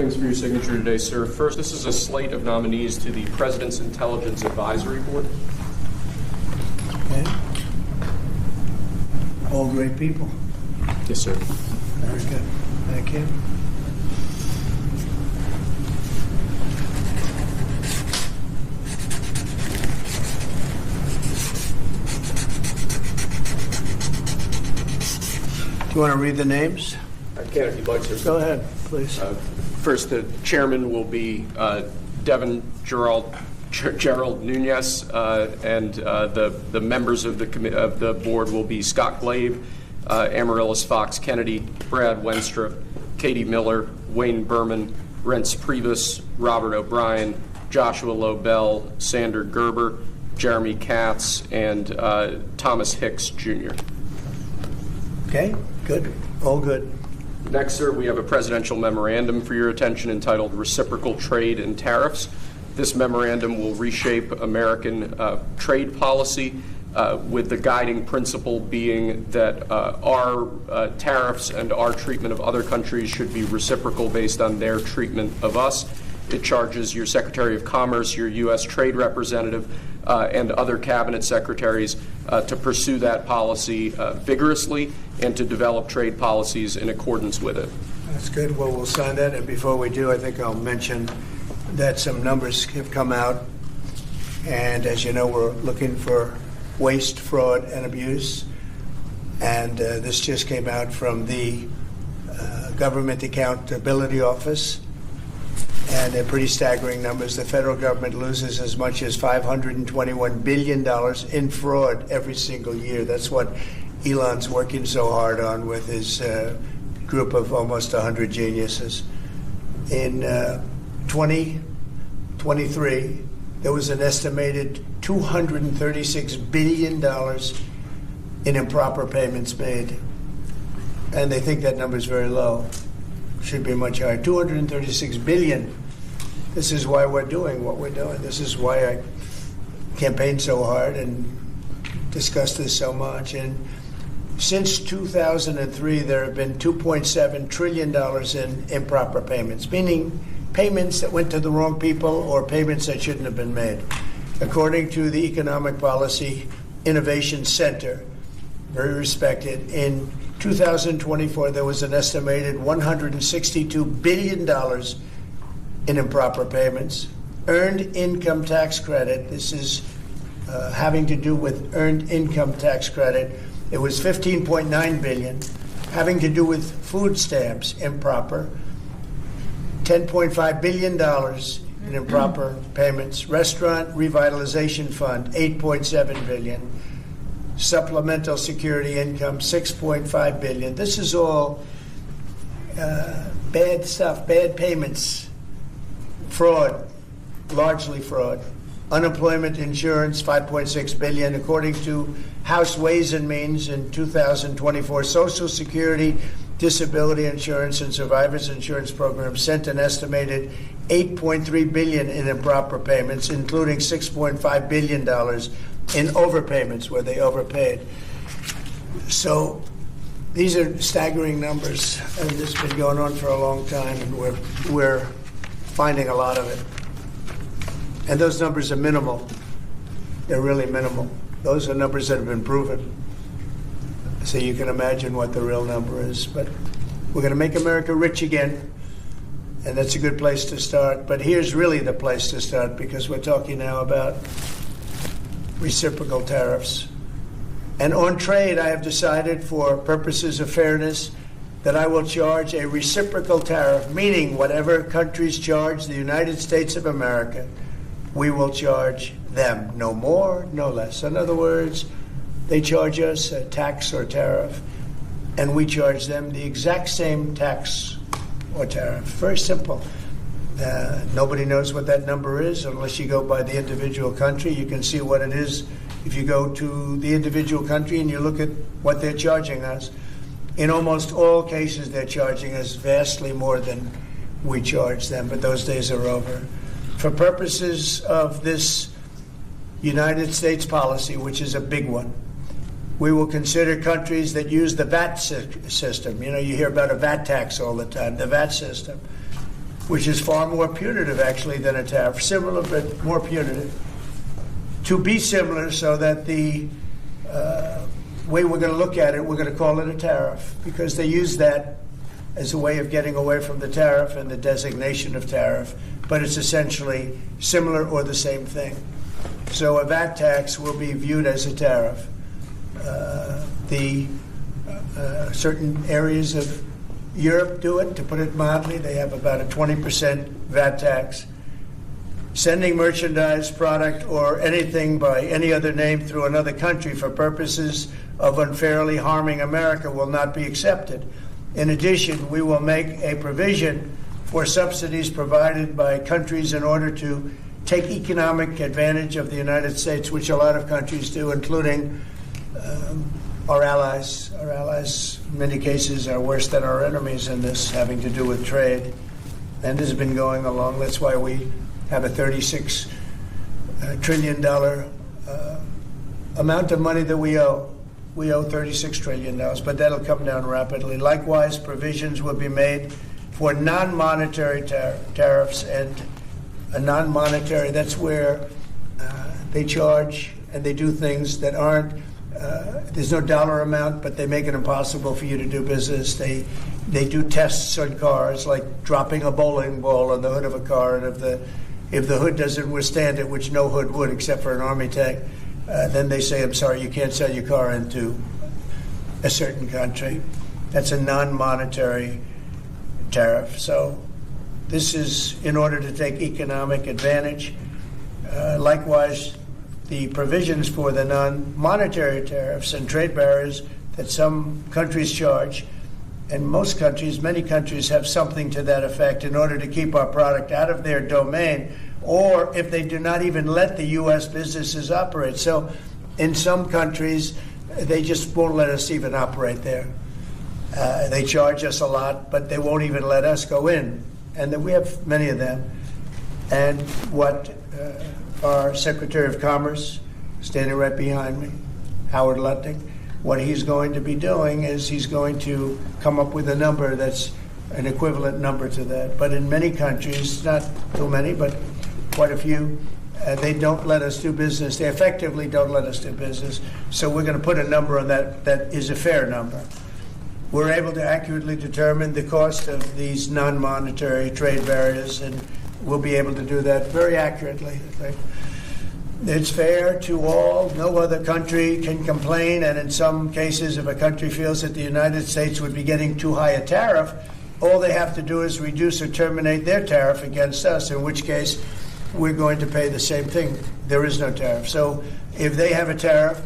Thanks for your signature today, sir. First, this is a slate of nominees to the President's Intelligence Advisory Board. Okay. All great people. Yes, sir. Very good. Thank you. Do you want to read the names? I can if you'd like, sir. Go ahead, please. First, the chairman will be Devin Gerald Nunez, and the members of the board will be Scott Glave, Amaryllis Fox Kennedy, Brad Wenstra, Katie Miller, Wayne Berman, Rents Priebus, Robert O'Brien, Joshua Lobel, Sander Gerber, Jeremy Katz, and Thomas Hicks Jr. Okay, good. All good. Next, sir, we have a presidential memorandum for your attention entitled Reciprocal Trade and Tariffs. This memorandum will reshape American trade policy with the guiding principle being that our tariffs and our treatment of other countries should be reciprocal based on their treatment of us. It charges your Secretary of Commerce, your U.S. Trade Representative, and other cabinet secretaries to pursue that policy vigorously and to develop trade policies in accordance with it. That's good. Well, we'll sign that. And before we do, I think I'll mention that some numbers have come out. And as you know, we're looking for waste, fraud, and abuse. And this just came out from the Government Accountability Office. And they're pretty staggering numbers. The federal government loses as much as $521 billion in fraud every single year. That's what Elon's working so hard on with his group of almost 100 geniuses. In 2023, there was an estimated $236 billion in improper payments made. And they think that number is very low. Should be much higher. $236 billion. This is why we're doing what we're doing. This is why I campaigned so hard and discussed this so much. And since 2003, there have been $2.7 trillion in improper payments, meaning payments that went to the wrong people or payments that shouldn't have been made. According to the Economic Policy Innovation Center, very respected, in 2024, there was an estimated $162 billion in improper payments. Earned income tax credit, this is having to do with earned income tax credit, it was $15.9 billion. Having to do with food stamps, improper, $10.5 billion in improper payments. Restaurant Revitalization Fund, $8.7 billion. Supplemental security income, $6.5 billion. This is all bad stuff, bad payments, fraud, largely fraud. Unemployment insurance, $5.6 billion. According to House Ways and Means in 2024, Social Security, Disability Insurance, and Survivors Insurance Programs sent an estimated $8.3 billion in improper payments, including $6.5 billion in overpayments where they overpaid. So these are staggering numbers, and this has been going on for a long time, and we're finding a lot of it. And those numbers are minimal. They're really minimal. Those are numbers that have been proven. So you can imagine what the real number is. But we're going to make America rich again, and that's a good place to start. But here's really the place to start, because we're talking now about reciprocal tariffs. And on trade, I have decided, for purposes of fairness, that I will charge a reciprocal tariff, meaning whatever countries charge the United States of America, we will charge them, no more, no less. In other words, they charge us a tax or tariff, and we charge them the exact same tax or tariff. Very simple. Nobody knows what that number is unless you go by the individual country. You can see what it is if you go to the individual country and you look at what they're charging us. In almost all cases, they're charging us vastly more than we charge them, but those days are over. For purposes of this United States policy, which is a big one, we will consider countries that use the VAT system. You know, you hear about a VAT tax all the time, the VAT system. which is far more punitive, actually, than a tariff. Similar, but more punitive. To be similar, so that the way we're going to look at it, we're going to call it a tariff, because they use that as a way of getting away from the tariff and the designation of tariff, but it's essentially similar or the same thing. So a VAT tax will be viewed as a tariff. Certain areas of Europe do it, to put it mildly. They have about a 20% VAT tax. Sending merchandise, product, or anything by any other name through another country for purposes of unfairly harming America will not be accepted. In addition, we will make a provision for subsidies provided by countries in order to take economic advantage of the United States, which a lot of countries do, including our allies. Our allies, in many cases, are worse than our enemies in this, having to do with trade. And this has been going along. That's why we have a $36 trillion amount of money that we owe. We owe $36 trillion, but that'll come down rapidly. Likewise, provisions will be made for non-monetary tariffs, and a non-monetary, that's where they charge and they do things that aren't, there's no dollar amount, but they make it impossible for you to do business. They do tests on cars, like dropping a bowling ball on the hood of a car, and if the hood doesn't withstand it, which no hood would except for an army tank, then they say, I'm sorry, you can't sell your car into a certain country. That's a non-monetary tariff. So this is in order to take economic advantage. Likewise, the provisions for the non-monetary tariffs and trade barriers that some countries charge, and most countries, many countries, have something to that effect in order to keep our product out of their domain, or if they do not even let the U.S. businesses operate. So in some countries, they just won't let us even operate there. They charge us a lot, but they won't even let us go in. And then we have many of them. And what our Secretary of Commerce, standing right behind me, Howard Lutnick, what he's going to be doing is he's going to come up with a number that's an equivalent number to that. But in many countries, not too many, but quite a few, they don't let us do business. They effectively don't let us do business. So we're going to put a number on that that is a fair number. We're able to accurately determine the cost of these non-monetary trade barriers, and we'll be able to do that very accurately, I think. It's fair to all. No other country can complain, and in some cases, if a country feels that the United States would be getting too high a tariff, all they have to do is reduce or terminate their tariff against us, in which case we're going to pay the same thing. There is no tariff. So if they have a tariff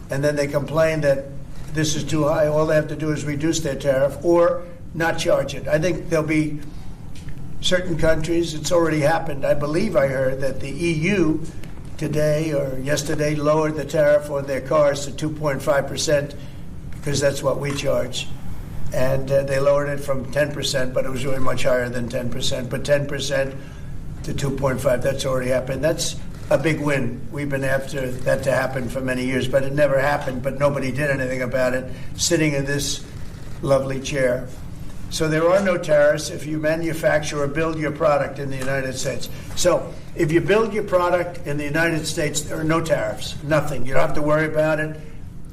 and then they complain that this is too high, all they have to do is reduce their tariff or not charge it. I think there'll be certain countries, it's already happened. I believe I heard that the EU today or yesterday lowered the tariff on their cars to 2.5% because that's what we charge. And they lowered it from 10%, but it was really much higher than 10%. But 10% to 2.5, that's already happened. That's a big win. We've been after that to happen for many years, but it never happened, but nobody did anything about it, sitting in this lovely chair. So there are no tariffs if you manufacture or build your product in the United States. So if you build your product in the United States, there are no tariffs, nothing. You don't have to worry about it.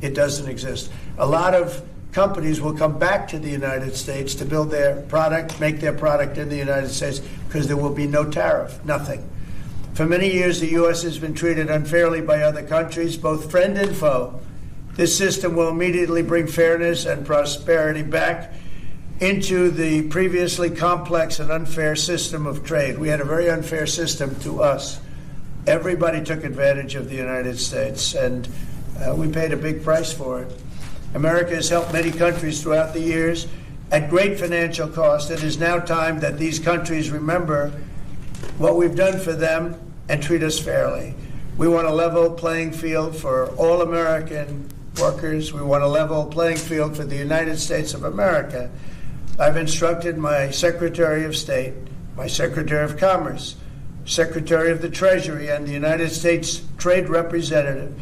It doesn't exist. A lot of companies will come back to the United States to build their product, make their product in the United States, because there will be no tariff, nothing. For many years, the U.S. has been treated unfairly by other countries, both friend and foe. This system will immediately bring fairness and prosperity back into the previously complex and unfair system of trade. We had a very unfair system to us. Everybody took advantage of the United States, and we paid a big price for it. America has helped many countries throughout the years at great financial cost. It is now time that these countries remember what we've done for them and treat us fairly. We want a level playing field for all American workers. We want a level playing field for the United States of America. I've instructed my Secretary of State, my Secretary of Commerce, Secretary of the Treasury, and the United States Trade Representative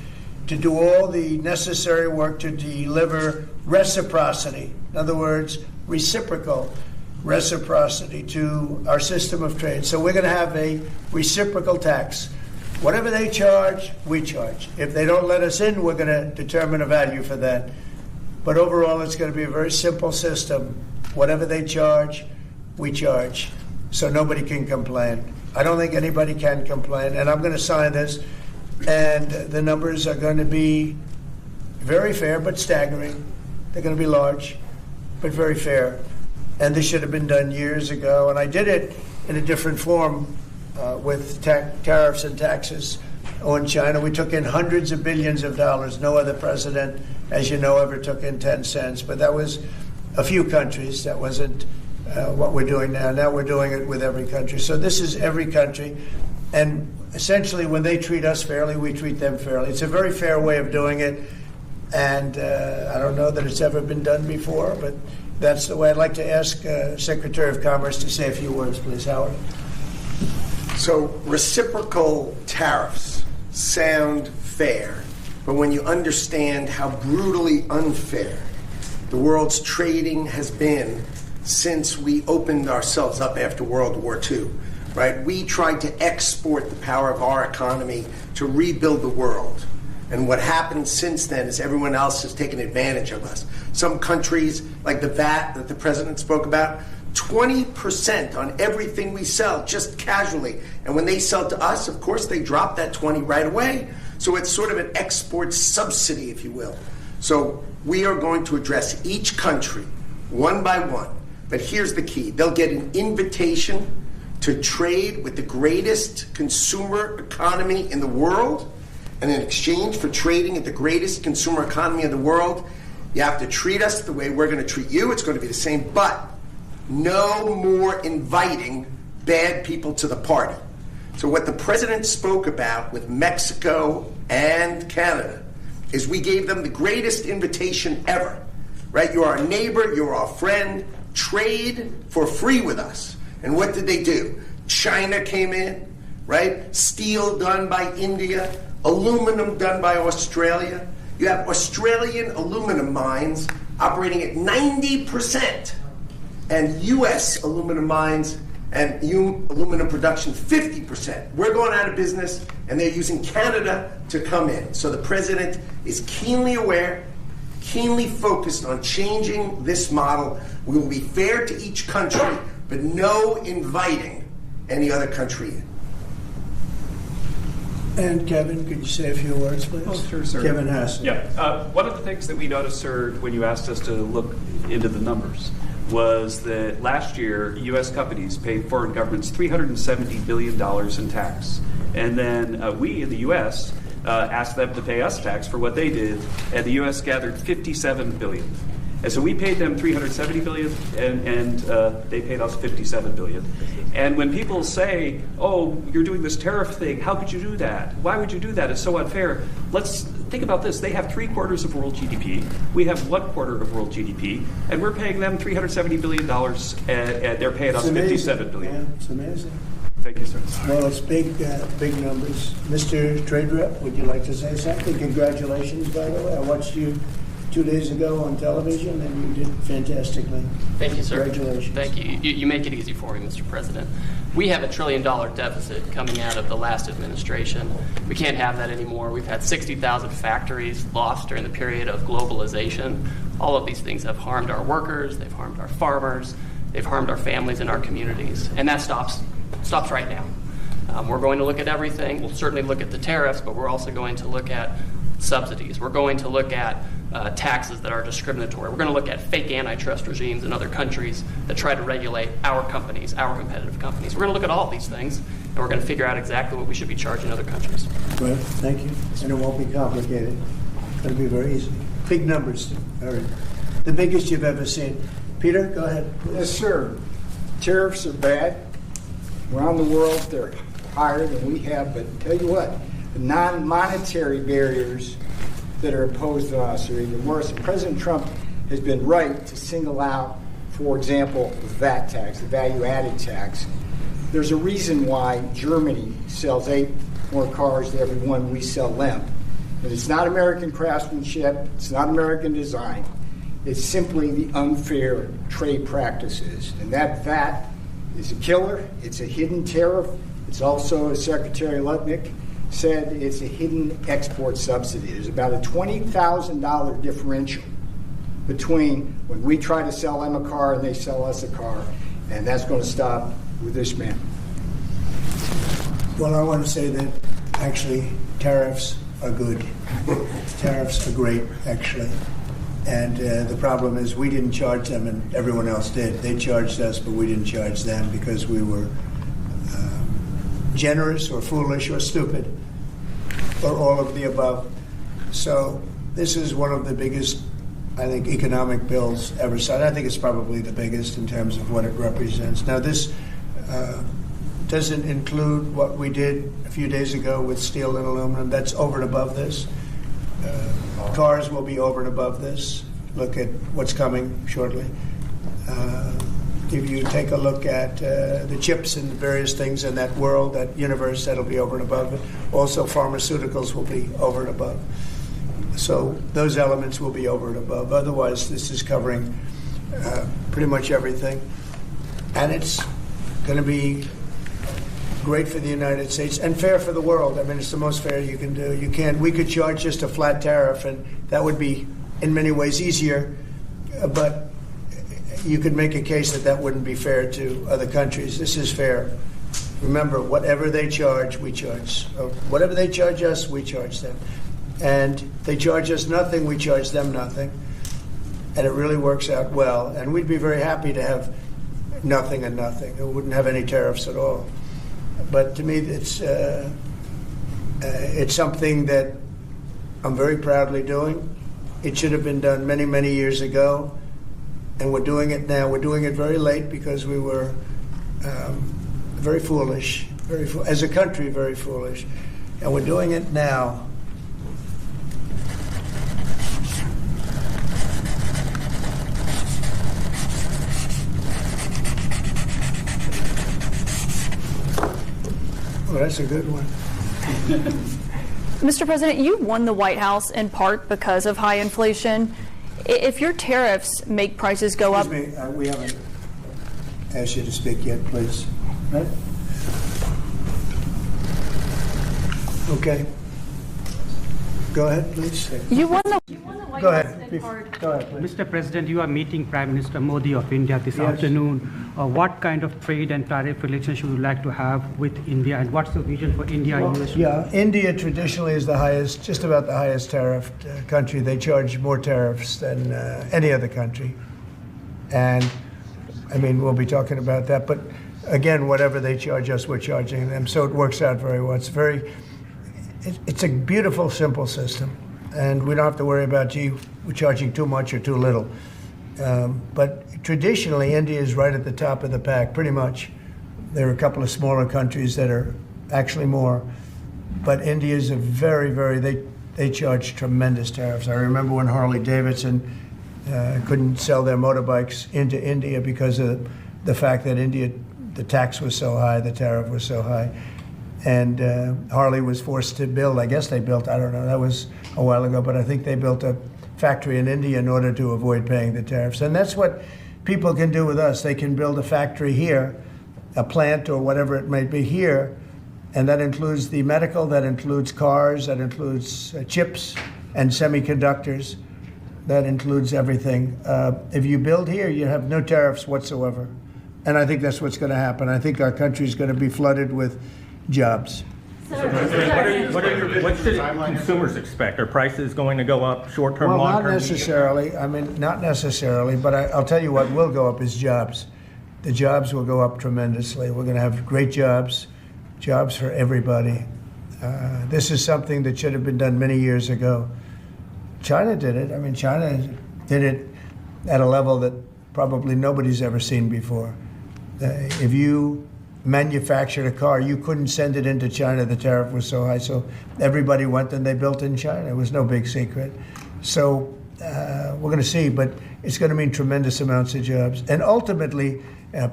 to do all the necessary work to deliver reciprocity. In other words, reciprocal. reciprocity to our system of trade. So we're going to have a reciprocal tax. Whatever they charge, we charge. If they don't let us in, we're going to determine a value for that. But overall, it's going to be a very simple system. Whatever they charge, we charge. So nobody can complain. I don't think anybody can complain. And I'm going to sign this. And the numbers are going to be very fair, but staggering. They're going to be large, but very fair. And this should have been done years ago. And I did it in a different form with tariffs and taxes on China. We took in hundreds of billions of dollars. No other president, as you know, ever took in 10 cents. But that was a few countries. That wasn't what we're doing now. Now we're doing it with every country. So this is every country. And essentially, when they treat us fairly, we treat them fairly. It's a very fair way of doing it. And I don't know that it's ever been done before, but that's the way. I'd like to ask Secretary of Commerce to say a few words, please, Howard. So reciprocal tariffs sound fair, but when you understand how brutally unfair the world's trading has been since we opened ourselves up after World War II, right? We tried to export the power of our economy to rebuild the world. And what happened since then is everyone else has taken advantage of us. Some countries, like the VAT that the president spoke about, 20% on everything we sell, just casually. And when they sell to us, of course, they drop that 20 right away. So it's sort of an export subsidy, if you will. So we are going to address each country one by one. But here's the key. They'll get an invitation to trade with the greatest consumer economy in the world. And in exchange for trading at the greatest consumer economy in the world, you have to treat us the way we're going to treat you. It's going to be the same, but no more inviting bad people to the party. So what the president spoke about with Mexico and Canada is we gave them the greatest invitation ever, right? You're our neighbor, you're our friend, trade for free with us. And what did they do? China came in, right? Steel done by India, aluminum done by Australia. You have Australian aluminum mines operating at 90%. And U.S. aluminum mines and aluminum production 50%. We're going out of business, and they're using Canada to come in. So the president is keenly aware, keenly focused on changing this model. We will be fair to each country, but no inviting any other country in. And Kevin, could you say a few words, please? Oh, sure, sir. Kevin Hassel. Yeah. One of the things that we noticed, sir, when you asked us to look into the numbers was that last year, U.S. companies paid foreign governments $370 billion in tax. And then we in the U.S. Asked them to pay us tax for what they did, and the U.S. gathered $57 billion. And so we paid them $370 billion, and they paid us $57 billion. And when people say, oh, you're doing this tariff thing, how could you do that? Why would you do that? It's so unfair. Let's think about this. They have 3/4 of world GDP. We have 1/4 of world GDP, and we're paying them $370 billion, and they're paying us $57 billion. Yeah, it's amazing. Thank you, sir. Well, it's big numbers. Mr. Trade Rep, would you like to say something? Congratulations, by the way. I watched you 2 days ago on television, and you did fantastically. Thank you, sir. Congratulations. Thank you. You make it easy for me, Mr. President. We have $1 trillion deficit coming out of the last administration. We can't have that anymore. We've had 60,000 factories lost during the period of globalization. All of these things have harmed our workers. They've harmed our farmers. They've harmed our families and our communities. And that stops right now. We're going to look at everything. We'll certainly look at the tariffs, but we're also going to look at subsidies. We're going to look at taxes that are discriminatory. We're going to look at fake antitrust regimes in other countries that try to regulate our companies, our competitive companies. We're going to look at all of these things, and we're going to figure out exactly what we should be charging other countries. Well, thank you. And it won't be complicated. It'll be very easy. Big numbers. All right. The biggest you've ever seen. Peter, go ahead, please. Yes, sir. Tariffs are bad. Around the world, they're higher than we have, but tell you what, the non-monetary barriers that are imposed on us are even worse. And President Trump has been right to single out, for example, the VAT tax, the value-added tax. There's a reason why Germany sells 8 more cars to every one we sell them. And it's not American craftsmanship, it's not American design. It's simply the unfair trade practices. And that is a killer. It's a hidden tariff. It's also, as Secretary Lutnick said, it's a hidden export subsidy. There's about a $20,000 differential between when we try to sell them a car and they sell us a car, and that's going to stop with this man. Well, I want to say that actually tariffs are good. Tariffs are great, actually. And the problem is we didn't charge them and everyone else did. They charged us, but we didn't charge them because we were generous or foolish or stupid or all of the above. So this is one of the biggest, I think, economic bills ever signed. I think it's probably the biggest in terms of what it represents. Now, this doesn't include what we did a few days ago with steel and aluminum. That's over and above this. Cars will be over and above this. Look at what's coming shortly. If you take a look at the chips and various things in that world, that universe, that'll be over and above it. Also, pharmaceuticals will be over and above. So those elements will be over and above. Otherwise, this is covering pretty much everything. And it's going to be great for the United States and fair for the world. I mean, it's the most fair you can do. We could charge just a flat tariff, and that would be in many ways easier, but you could make a case that that wouldn't be fair to other countries. This is fair. Remember, whatever they charge, we charge. Or whatever they charge us, we charge them. And they charge us nothing, we charge them nothing. And it really works out well. And we'd be very happy to have nothing and nothing. We wouldn't have any tariffs at all. But to me, it's something that I'm very proudly doing. It should have been done many, many years ago. And we're doing it now. We're doing it very late because we were very foolish, as a country, very foolish. And we're doing it now. Well, that's a good one. Mr. President, you won the White House in part because of high inflation. If your tariffs make prices go up... Excuse me, we haven't asked you to speak yet, please. Right? Okay. Go ahead, please. You won the White Go House ahead. in part... Go ahead, please. Mr. President, you are meeting Prime Minister Modi of India this afternoon. What kind of trade and tariff relations would you like to have with India, and what's the vision for India and US? Yeah, India traditionally is the highest, just about the highest tariffed country. They charge more tariffs than any other country. And, I mean, we'll be talking about that. But, again, whatever they charge us, we're charging them. So it works out very well. It's a beautiful, simple system. And we don't have to worry about, gee, we're charging too much or too little. But traditionally, India is right at the top of the pack, pretty much. There are a couple of smaller countries that are actually more. But India is a they charge tremendous tariffs. I remember when Harley Davidson couldn't sell their motorbikes into India because of the fact that India, the tax was so high, the tariff was so high. And Harley was forced to build, I guess they built, I don't know, that was a while ago, but I think they built a factory in India in order to avoid paying the tariffs. And that's what people can do with us. They can build a factory here, a plant or whatever it might be here, and that includes the medical, that includes cars, that includes chips and semiconductors, that includes everything. If you build here, you have no tariffs whatsoever. And I think that's what's going to happen. I think our country is going to be flooded with jobs. What should consumers expect? Are prices going to go up short-term, Well, long-term? not necessarily. I mean, not necessarily, but I'll tell you what will go up is jobs. The jobs will go up tremendously. We're going to have great jobs for everybody. This is something that should have been done many years ago. China did it. I mean, China did it at a level that probably nobody's ever seen before. If you manufactured a car, you couldn't send it into China. The tariff was so high, so everybody went and they built in China. It was no big secret. So we're going to see, but it's going to mean tremendous amounts of jobs. And ultimately,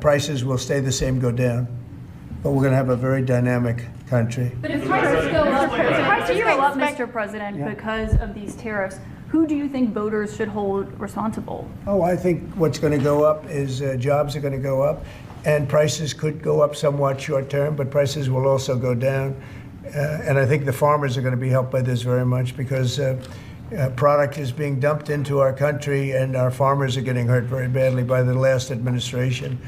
prices will stay the same, go down. But we're going to have a very dynamic country. But if prices go up, Mr. President, because of these tariffs, Who do you think voters should hold responsible? Oh, I think what's going to go up is jobs are going to go up, and prices could go up somewhat short term, but prices will also go down. And I think the farmers are going to be helped by this very much because product is being dumped into our country, and our farmers are getting hurt very badly by the last administration.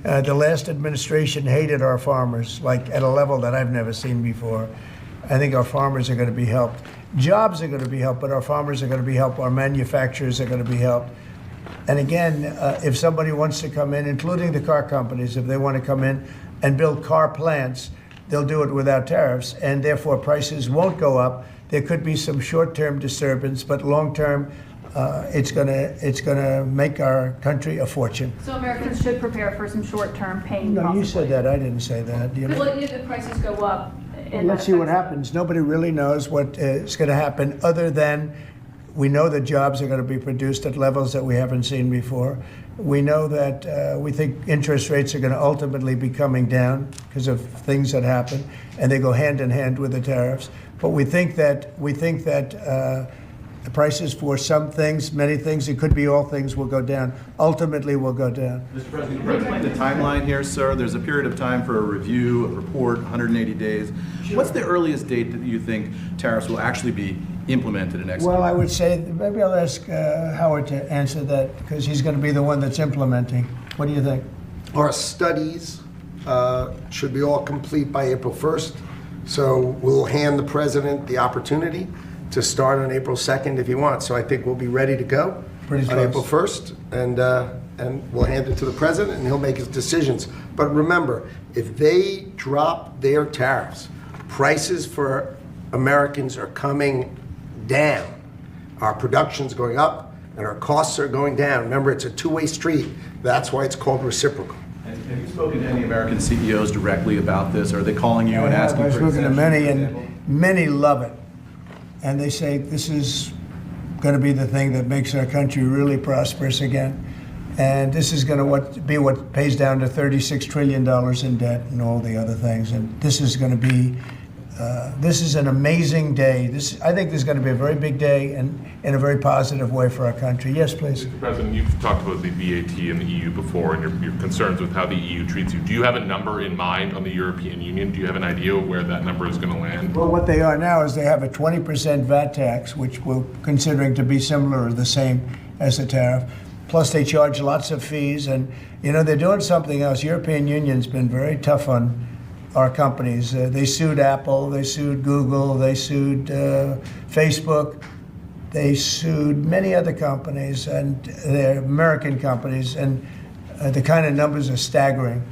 The last administration hated our farmers, like at a level that I've never seen before. I think our farmers are going to be helped. Jobs are going to be helped, but our farmers are going to be helped. Our manufacturers are going to be helped. And again, if somebody wants to come in, including the car companies, if they want to come in and build car plants, they'll do it without tariffs, and therefore prices won't go up. There could be some short-term disturbance, but long-term, it's gonna make our country a fortune. So Americans should prepare for some short-term pain. No, possibly. you said that. I didn't say that. You know? Well, if the prices go up. Let's see what happens. Nobody really knows what is going to happen, other than we know that jobs are going to be produced at levels that we haven't seen before. We know that we think interest rates are going to ultimately be coming down because of things that happen, and they go hand in hand with the tariffs. But we think that the prices for some things, many things, it could be all things, will go down. Ultimately, will go down. Mr. President, can you explain the timeline here, sir? There's a period of time for a review, a report, 180 days. Sure. What's the earliest date that you think tariffs will actually be implemented and executed? Well, I would say, maybe I'll ask Howard to answer that, because he's going to be the one that's implementing. What do you think? Our studies should be all complete by April 1st. So we'll hand the president the opportunity to start on April 2nd if he wants. So I think we'll be ready to go Pretty on close. April 1st, and we'll hand it to the president, and he'll make his decisions. But remember, if they drop their tariffs, prices for Americans are coming down. Our production's going up, and our costs are going down. Remember, it's a two-way street. That's why it's called reciprocal. And have you spoken to any American CEOs directly about this? Are they calling you and asking for I've spoken to exemptions, many, for and example? many love it. And they say this is going to be the thing that makes our country really prosperous again. And this is going to be what pays down to $36 trillion in debt and all the other things. And this is going to be, this is an amazing day. I think this is going to be a very big day and in a very positive way for our country. Yes, please. Mr. President, you've talked about the VAT and the EU before and your concerns with how the EU treats you. Do you have a number in mind on the European Union? Do you have an idea where that number is going to land? Well, what they are now is they have a 20% VAT tax, which we're considering to be similar or the same as the tariff. Plus, they charge lots of fees. And, you know, they're doing something else. European Union's been very tough on our companies. They sued Apple, they sued Google, they sued Facebook. They sued many other companies, and they're American companies, and the kind of numbers are staggering.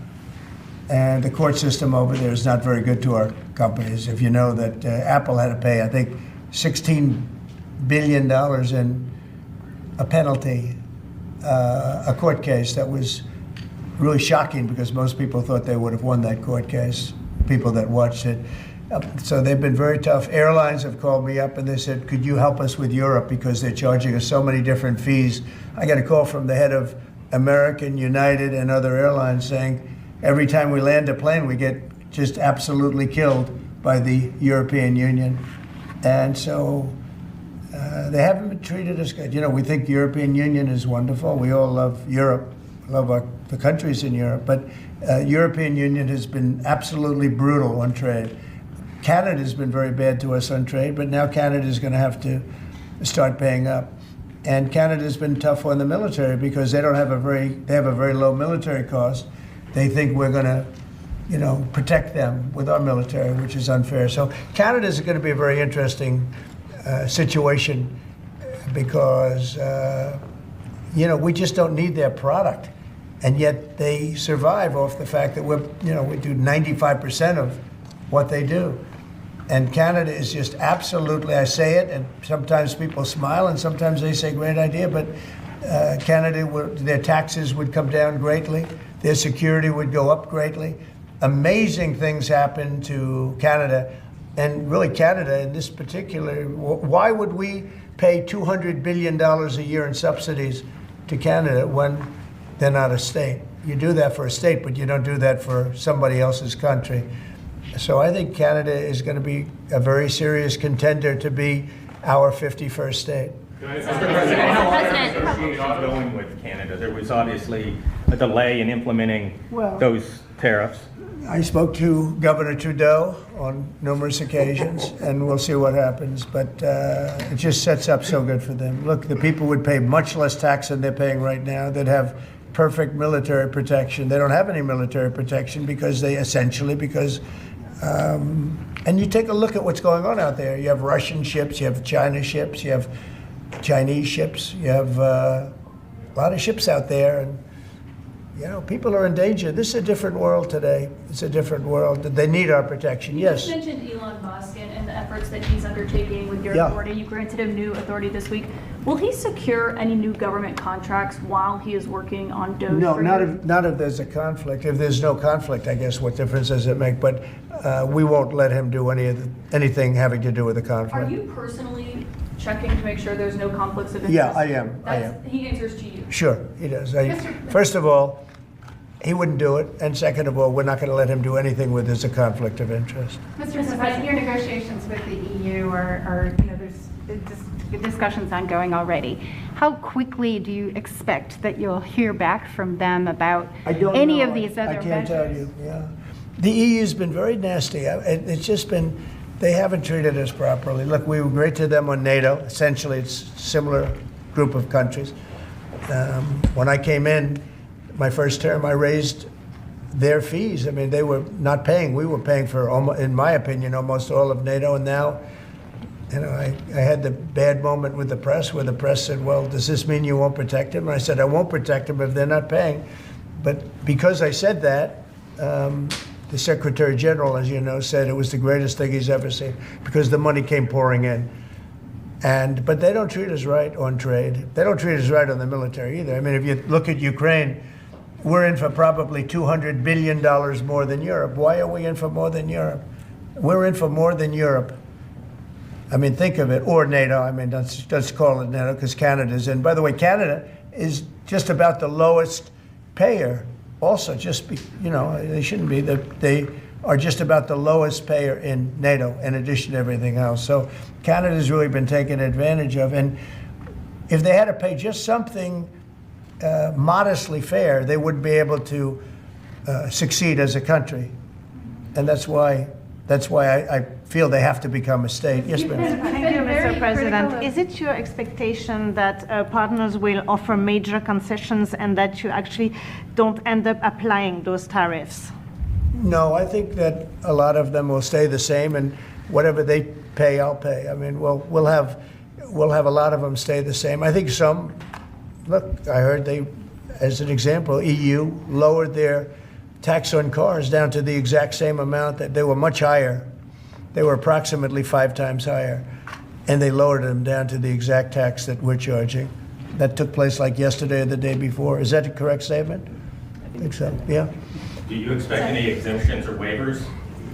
And the court system over there is not very good to our companies. If you know that Apple had to pay, I think, $16 billion in a penalty, a court case that was really shocking because most people thought they would have won that court case, people that watched it. So they've been very tough. Airlines have called me up and they said, could you help us with Europe because they're charging us so many different fees. I got a call from the head of American, United, and other airlines saying every time we land a plane, we get just absolutely killed by the European Union. And so they haven't been treated as good. You know, we think the European Union is wonderful. We all love Europe, love the countries in Europe. But European Union has been absolutely brutal on trade. Canada's been very bad to us on trade, but now Canada's going to have to start paying up. And Canada's been tough on the military because they have a very low military cost. They think we're going to, you know, protect them with our military, which is unfair. So Canada's going to be a very interesting situation because, you know, we just don't need their product. And yet they survive off the fact that we do 95% of what they do. And Canada is just absolutely, I say it, and sometimes people smile and sometimes they say great idea, but Canada, their taxes would come down greatly, their security would go up greatly. Amazing things happen to Canada, and really Canada in this particular, why would we pay $200 billion a year in subsidies to Canada when they're not a state? You do that for a state, but you don't do that for somebody else's country. So I think Canada is going to be a very serious contender to be our 51st state. How are negotiations going with Canada? There was obviously a delay in implementing those tariffs. I spoke to Governor Trudeau on numerous occasions, and we'll see what happens. But it just sets up so good for them. Look, the people would pay much less tax than they're paying right now. They'd have perfect military protection. They don't have any military protection because and you take a look at what's going on out there. You have Russian ships, you have China ships, you have Chinese ships, you have a lot of ships out there, and people are in danger. This is a different world today. It's a different world. They need our protection. Yes. You just mentioned Elon Musk and the efforts that he's undertaking with your authority. You granted him new authority this week. Will he secure any new government contracts while he is working on DOGE? No, not if there's a conflict. If there's no conflict, I guess what difference does it make? But we won't let him do anything having to do with the conflict. Are you personally checking to make sure there's no conflicts of interest? Yeah, I am. He answers to you. Sure, he does. First of all, he wouldn't do it, and second of all, we're not going to let him do anything where there's a conflict of interest. Mr. President, your negotiations with the EU there's discussions ongoing already. How quickly do you expect that you'll hear back from them about any of these other measures? I can't tell you. Yeah, the EU's been very nasty. It's just been. They haven't treated us properly. Look, we were great to them on NATO. Essentially, it's a similar group of countries. When I came in, my first term, I raised their fees. I mean, they were not paying. We were paying for, in my opinion, almost all of NATO. And now, I had the bad moment with the press where the press said, well, does this mean you won't protect them? And I said, I won't protect them if they're not paying. But because I said that, the Secretary General, as you know, said it was the greatest thing he's ever seen because the money came pouring in. But they don't treat us right on trade. They don't treat us right on the military either. I mean, if you look at Ukraine, we're in for probably $200 billion more than Europe. Why are we in for more than Europe? We're in for more than Europe. I mean, think of it, or NATO. I mean, let's call it NATO because Canada's in. By the way, Canada is just about the lowest payer. Also, they shouldn't be. They are just about the lowest payer in NATO, in addition to everything else. So Canada's really been taken advantage of. And if they had to pay just something modestly fair, they wouldn't be able to succeed as a country. And that's why I feel they have to become a state. Yes, ma'am. Thank you, Mr. President. Is it your expectation that partners will offer major concessions and that you actually don't end up applying those tariffs? No, I think that a lot of them will stay the same, and whatever they pay, I'll pay. I mean, we'll have a lot of them stay the same. I think some. Look, I heard as an example, EU lowered their tax on cars down to the exact same amount that they were much higher. They were approximately 5 times higher, and they lowered them down to the exact tax that we're charging. That took place like yesterday or the day before. Is that a correct statement? I think so. Yeah. Do you expect any exemptions or waivers?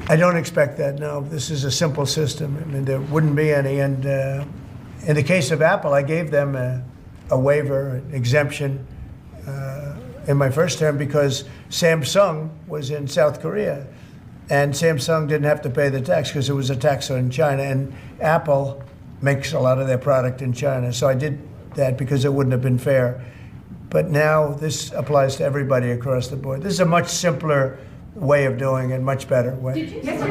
I don't expect that, no. This is a simple system. I mean, there wouldn't be any. And in the case of Apple, I gave them a waiver, an exemption in my first term because Samsung was in South Korea. And Samsung didn't have to pay the tax because it was a tax on China. And Apple makes a lot of their product in China. So I did that because it wouldn't have been fair. But now this applies to everybody across the board. This is a much simpler way of doing it, much better way. You had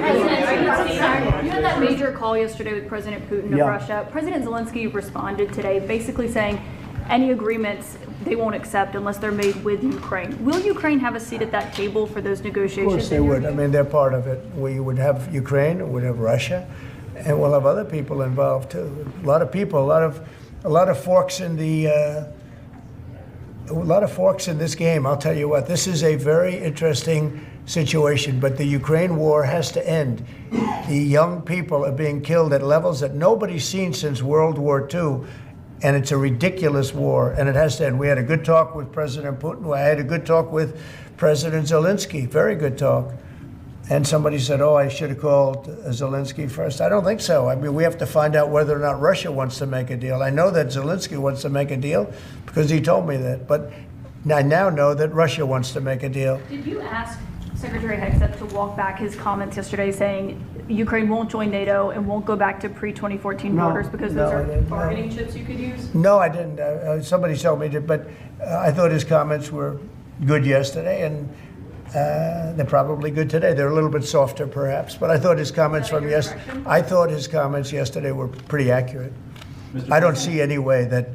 that major call yesterday with President Putin of Russia. President Zelensky responded today basically saying any agreements they won't accept unless they're made with Ukraine. Will Ukraine have a seat at that table for those negotiations? Of course they would. I mean, they're part of it. We would have Ukraine, we'd have Russia, and we'll have other people involved too. A lot of people, a lot of forks in this game. I'll tell you what, this is a very interesting situation, but the Ukraine war has to end. The young people are being killed at levels that nobody's seen since World War II, and it's a ridiculous war, and it has to end. We had a good talk with President Putin. I had a good talk with President Zelensky, very good talk. And somebody said, oh, I should have called Zelensky first. I don't think so. I mean, we have to find out whether or not Russia wants to make a deal. I know that Zelensky wants to make a deal because he told me that. But I now know that Russia wants to make a deal. Did you ask Secretary Hegseth to walk back his comments yesterday saying Ukraine won't join NATO and won't go back to pre-2014 No, borders because no, those I are didn't, no. bargaining chips you could use? No, I didn't. Somebody told me to, but I thought his comments were good yesterday, and they're probably good today. They're a little bit softer, perhaps, but I thought his comments from I thought his comments yesterday were pretty accurate. I don't see any way that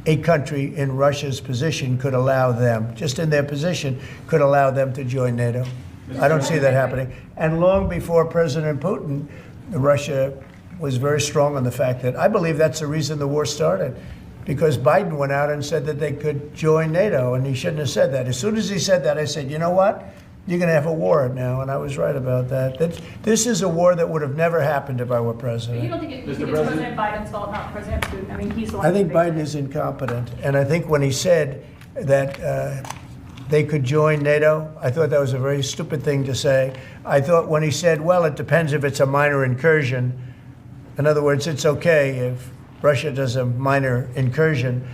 a country in Russia's position could allow them, just in their position, could allow them to join NATO. I don't see that happening. And long before President Putin, Russia was very strong on the fact that I believe that's the reason the war started, because Biden went out and said that they could join NATO, and he shouldn't have said that. As soon as he said that, I said, you know what? You're going to have a war now, and I was right about that. This is a war that would have never happened if I were president. But you don't think it's President Biden's fault, not President Putin? I mean, he's the one. I think Biden is incompetent, and I think when he said that they could join NATO, I thought that was a very stupid thing to say. I thought when he said, well, it depends if it's a minor incursion. In other words, it's okay if Russia does a minor incursion.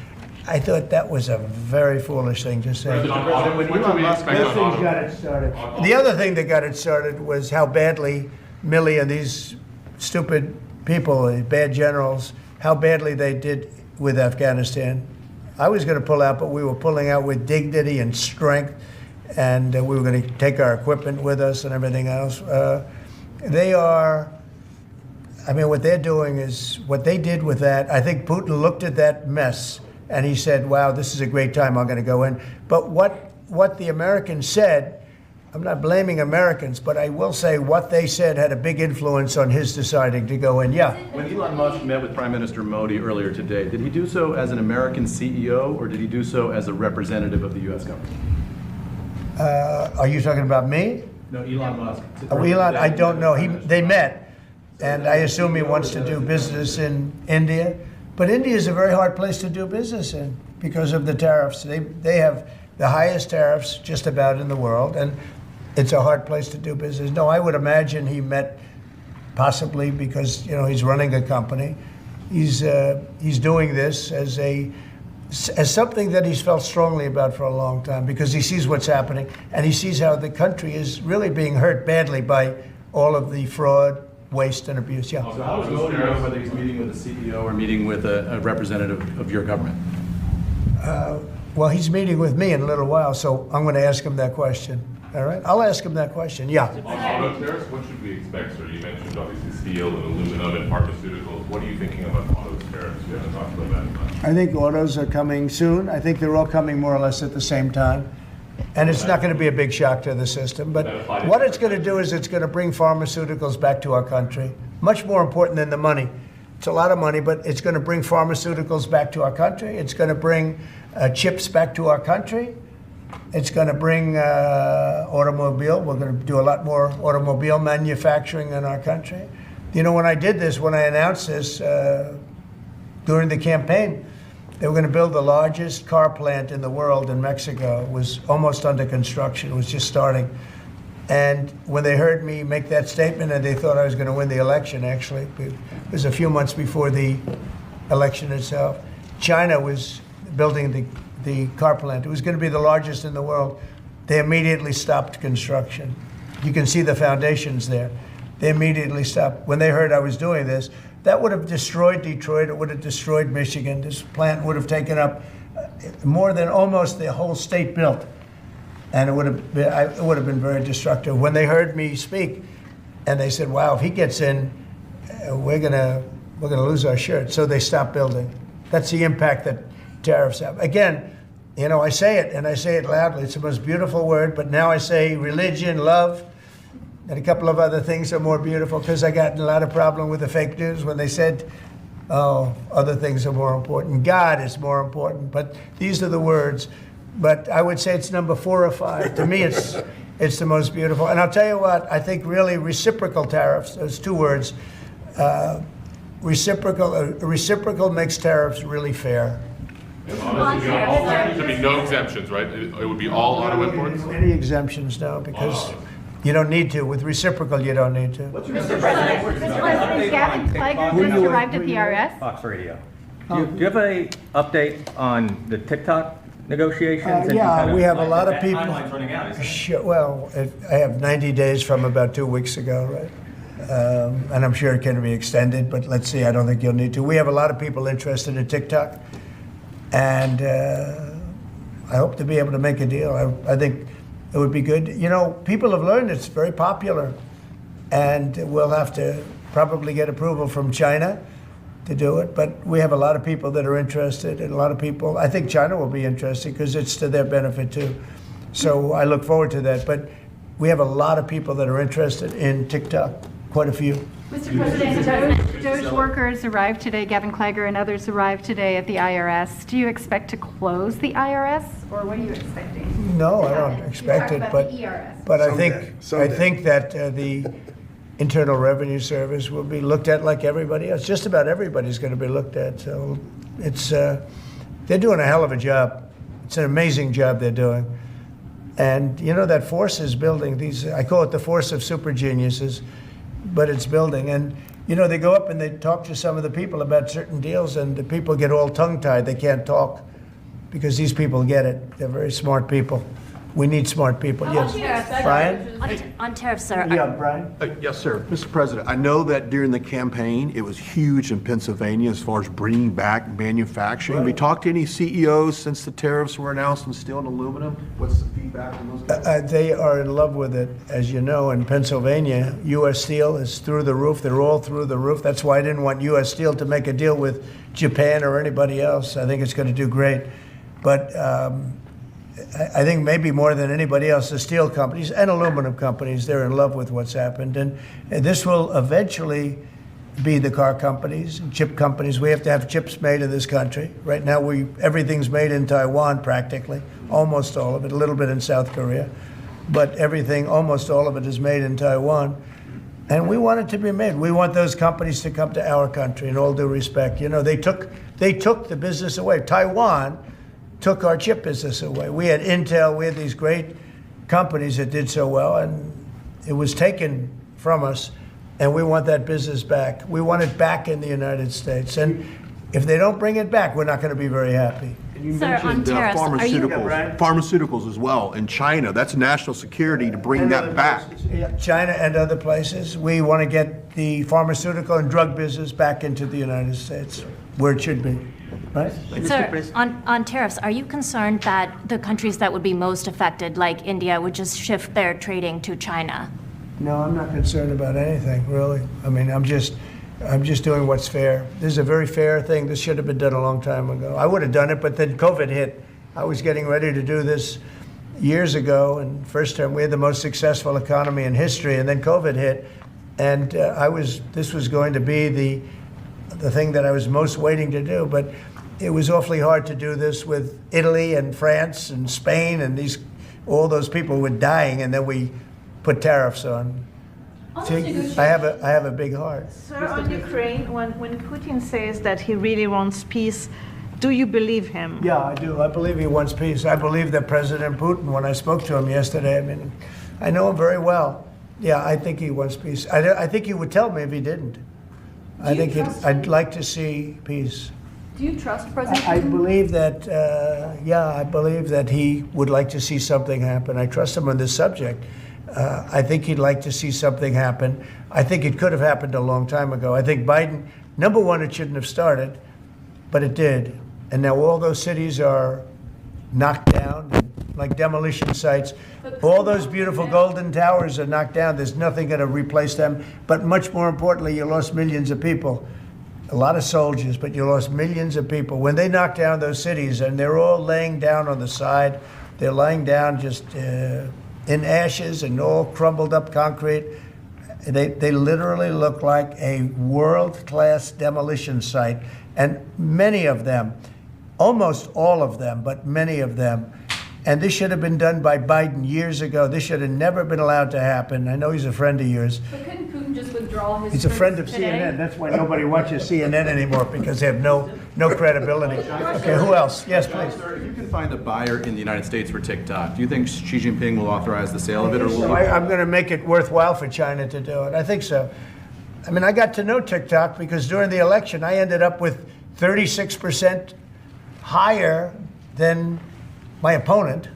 I thought that was a very foolish thing to say. When Elon Musk got it started. The other thing that got it started was how badly Milley and these stupid people, these bad generals, how badly they did with Afghanistan. I was going to pull out, but we were pulling out with dignity and strength, and we were going to take our equipment with us and everything else. They are, I mean, what they're doing is, what they did with that, I think Putin looked at that mess and he said, wow, this is a great time, I'm going to go in. But what the Americans said, I'm not blaming Americans, but I will say what they said had a big influence on his deciding to go in. Yeah. When Elon Musk met with Prime Minister Modi earlier today, did he do so as an American CEO, or did he do so as a representative of the U.S. government? Are you talking about me? No, Elon Musk. Elon, I don't know. They met, and I assume he wants to do business in India. But India is a very hard place to do business in because of the tariffs. They have the highest tariffs just about in the world, and it's a hard place to do business. No, I would imagine he met possibly because he's running a company. He's doing this as something that he's felt strongly about for a long time, because he sees what's happening and he sees how the country is really being hurt badly by all of the fraud, waste, and abuse. Yeah. So how does Modi know whether he's meeting with a CEO or meeting with a representative of your government? Well, he's meeting with me in a little while, so I'm going to ask him that question. All right? I'll ask him that question. Yeah. On auto tariffs, what should we expect, sir? You mentioned obviously steel and aluminum and pharmaceuticals. What are you thinking about auto tariffs? We haven't talked about that much. I think autos are coming soon. I think they're all coming more or less at the same time. And it's not going to be a big shock to the system. But what it's going to do is it's going to bring pharmaceuticals back to our country. Much more important than the money. It's a lot of money, but it's going to bring pharmaceuticals back to our country. It's going to bring chips back to our country. It's going to bring automobile. We're going to do a lot more automobile manufacturing in our country. When I did this, when I announced this during the campaign, they were going to build the largest car plant in the world in Mexico. It was almost under construction. It was just starting. And when they heard me make that statement, and they thought I was going to win the election, actually, it was a few months before the election itself, China was building the car plant. It was going to be the largest in the world. They immediately stopped construction. You can see the foundations there. They immediately stopped. When they heard I was doing this, that would have destroyed Detroit. It would have destroyed Michigan. This plant would have taken up more than almost the whole state built. And it would have been very destructive. When they heard me speak, and they said, wow, if he gets in, we're gonna lose our shirt. So they stopped building. That's the impact that tariffs have. Again, I say it, and I say it loudly. It's the most beautiful word, but now I say religion, love, and a couple of other things are more beautiful, because I got in a lot of problem with the fake news when they said, oh, other things are more important. God is more important, but these are the words. But I would say it's number 4 or 5. To me, it's the most beautiful. And I'll tell you what, I think really reciprocal tariffs, those 2 words, reciprocal makes tariffs really fair. There should be no exemptions, right? It would be all auto imports? Any exemptions, no, because you don't need to. With reciprocal, you don't need to. Mr. President, Gavin Clegg just arrived at the RS. Fox Radio. Do you have an update on the TikTok negotiations? And you Yeah, kind we have a lot of that people. Timeline's running out, isn't it? Sure, well, I have 90 days from about 2 weeks ago, right? And I'm sure it can be extended, but let's see, I don't think you'll need to. We have a lot of people interested in TikTok, and I hope to be able to make a deal. I think it would be good. You know, people have learned it's very popular, and we'll have to probably get approval from China to do it, but we have a lot of people that are interested, and a lot of people, I think China will be interested because it's to their benefit too. So I look forward to that, but we have a lot of people that are interested in TikTok, quite a few. Mr. President, Doge workers arrived today, Gavin Klager and others arrived today at the IRS. Do you expect to close the IRS, or what are you expecting? No, I don't expect it, but I think that the Internal Revenue Service will be looked at like everybody else. Just about everybody's going to be looked at. So it's they're doing a hell of a job. It's an amazing job they're doing. And you know, that force is building. I call it the force of super geniuses, but it's building. And you know, they go up and they talk to some of the people about certain deals, and the people get all tongue-tied. They can't talk because these people get it. They're very smart people. We need smart people. Yes, Brian. On tariffs, sir. Yeah, Brian. Yes, sir. Mr. President, I know that during the campaign, it was huge in Pennsylvania as far as bringing back manufacturing. Have you talked to any CEOs since the tariffs were announced on steel and aluminum? What's the feedback from those guys? They are in love with it. As you know, in Pennsylvania, U.S. Steel is through the roof. They're all through the roof. That's why I didn't want U.S. Steel to make a deal with Japan or anybody else. I think it's going to do great. But I think maybe more than anybody else, the steel companies and aluminum companies, they're in love with what's happened. And this will eventually be the car companies and chip companies. We have to have chips made in this country. Right now, everything's made in Taiwan practically, almost all of it, a little bit in South Korea. But everything, almost all of it is made in Taiwan. And we want it to be made. We want those companies to come to our country, in all due respect. You know, they took the business away. Taiwan took our chip business away. We had Intel, we had these great companies that did so well, and it was taken from us, and we want that business back. We want it back in the United States. And if they don't bring it back, we're not going to be very happy. You Sir, on mentioned tariffs, pharmaceuticals as well in China. That's national security to bring that back. China and other places. We want to get the pharmaceutical and drug business back into the United States, where it should be. Right? Sir, on tariffs, are you concerned that the countries that would be most affected, like India, would just shift their trading to China? No, I'm not concerned about anything, really. I mean, I'm just doing what's fair. This is a very fair thing. This should have been done a long time ago. I would have done it, but then COVID hit. I was getting ready to do this years ago, and first time we had the most successful economy in history, and then COVID hit, and this was going to be the thing that I was most waiting to do, but it was awfully hard to do this with Italy and France and Spain, and all those people were dying, and then we put tariffs on. I have a big heart. Sir, on Ukraine, when Putin says that he really wants peace, do you believe him? Yeah, I do. I believe he wants peace. I believe that President Putin, when I spoke to him yesterday, I mean, I know him very well. Yeah, I think he wants peace. I think he would tell me if he didn't. I'd like to see peace. Do you trust President Putin? I believe that, I believe that he would like to see something happen. I trust him on this subject. I think he'd like to see something happen. I think it could have happened a long time ago. I think Biden, number one, it shouldn't have started, but it did. And now all those cities are knocked down, like demolition sites. All those beautiful golden towers are knocked down. There's nothing going to replace them. But much more importantly, you lost millions of people. A lot of soldiers, but you lost millions of people. When they knocked down those cities, and they're all laying down on the side, they're lying down just in ashes and all crumbled up concrete. They literally look like a world-class demolition site. And many of them, almost all of them, but many of them, and this should have been done by Biden years ago. This should have never been allowed to happen. I know he's a friend of yours. But couldn't Putin just withdraw his He's a friend of today? CNN. That's why nobody watches CNN anymore, because they have no credibility. Okay, who else? Yes, please. Sir, if you can find a buyer in the United States for TikTok, do you think Xi Jinping will authorize the sale of it, or will I'm going to make it worthwhile for China to do it. I think so. I mean, I got to know TikTok because during the election, I ended up with 36% higher than my opponent